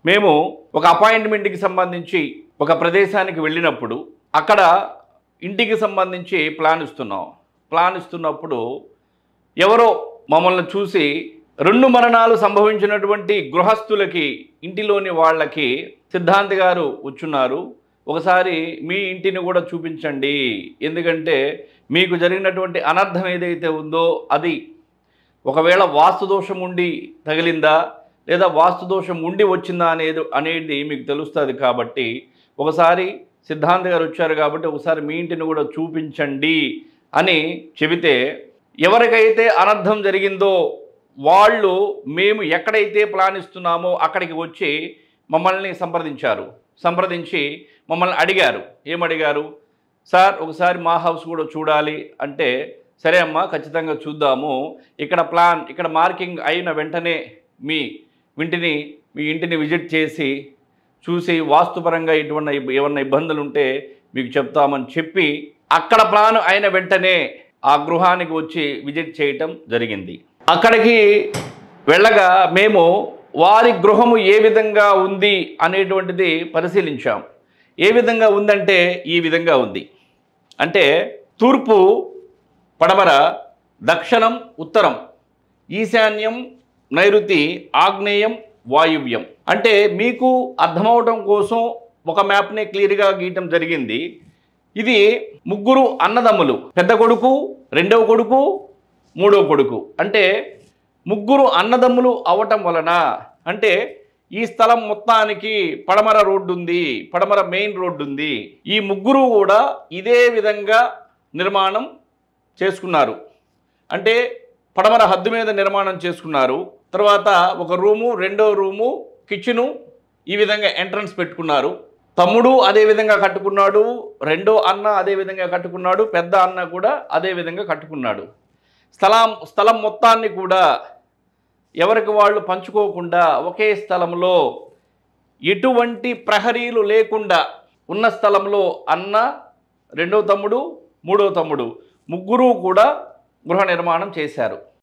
మేము ఒక అపాయింట్మెంట్కి సంబంధించి ఒక ప్రదేశానికి వెళ్ళినప్పుడు అక్కడ ఇంటికి సంబంధించి ప్లాన్ ఇస్తున్నప్పుడు ఎవరో మమ్మల్ని చూసి 2 మరణాలు సంభవించినటువంటి గృహస్థులకి ఇంటిలోని వాళ్ళకి సిద్ధాంత్ గారు వచ్చున్నారు, ఒకసారి మీ ఇంటిని కూడా చూపించండి, ఎందుకంటే మీకు జరిగినటువంటి అనర్థం ఏదైతే ఉందో అది ఒకవేళ వాస్తుదోషం ఉండి తగిలిందా లేదా వాస్తుదోషం ఉండి వచ్చిందా అనేది మీకు తెలుస్తుంది. కాబట్టి ఒకసారి సిద్ధాంత్ గారు వచ్చారు కాబట్టి ఒకసారి మీ ఇంటిని కూడా చూపించండి అని చెబితే, ఎవరికైతే అనర్థం జరిగిందో వాళ్ళు మేము ఎక్కడైతే ప్లాన్ ఇస్తున్నామో అక్కడికి వచ్చి మమ్మల్ని సంప్రదించి మమ్మల్ని అడిగారు. ఏమడిగారు? సార్ ఒకసారి మా హౌస్ కూడా చూడాలి అంటే, సరే అమ్మా ఖచ్చితంగా చూద్దాము, ఇక్కడ మార్కింగ్ అయిన వెంటనే మీ ఇంటిని విజిట్ చేసి చూసి వాస్తుపరంగా ఏమన్నా ఇబ్బందులు ఉంటే మీకు చెప్తామని చెప్పి అక్కడ ప్లాన్ అయిన వెంటనే ఆ గృహానికి వచ్చి విజిట్ చేయటం జరిగింది. అక్కడికి వెళ్ళగా మేము వారి గృహము ఏ విధంగా ఉంది అనేటువంటిది పరిశీలించాం. ఏ విధంగా ఉందంటే ఈ విధంగా ఉంది. అంటే తూర్పు, పడమర, దక్షిణం, ఉత్తరం, ఈశాన్యం, నైరుతి, ఆగ్నేయం, వాయువ్యం. అంటే మీకు అర్థమవటం కోసం ఒక మ్యాప్ని క్లియర్గా గీయటం జరిగింది. ఇది 3 అన్నదమ్ములు, పెద్ద కొడుకు, రెండవ కొడుకు, మూడవ కొడుకు. అంటే 3 అన్నదమ్ములు అవటం వలన అంటే ఈ స్థలం మొత్తానికి పడమర రోడ్డు ఉంది, పడమర మెయిన్ రోడ్డు ఉంది. ఈ 3 కూడా ఇదే విధంగా నిర్మాణం చేసుకున్నారు. అంటే పడమర హద్దు మీద నిర్మాణం చేసుకున్నారు. తర్వాత ఒక రూము, రెండో రూము, కిచెను, ఈ విధంగా ఎంట్రన్స్ పెట్టుకున్నారు. తమ్ముడు అదే విధంగా కట్టుకున్నాడు, రెండో అన్న అదే విధంగా కట్టుకున్నాడు, పెద్ద అన్న కూడా అదే విధంగా కట్టుకున్నాడు. స్థలం మొత్తాన్ని కూడా ఎవరికి వాళ్ళు పంచుకోకుండా ఒకే స్థలంలో ఎటువంటి ప్రహరీలు లేకుండా ఉన్న స్థలంలో అన్న, రెండో తమ్ముడు, మూడో తమ్ముడు 3 కూడా గృహ నిర్మాణం చేశారు.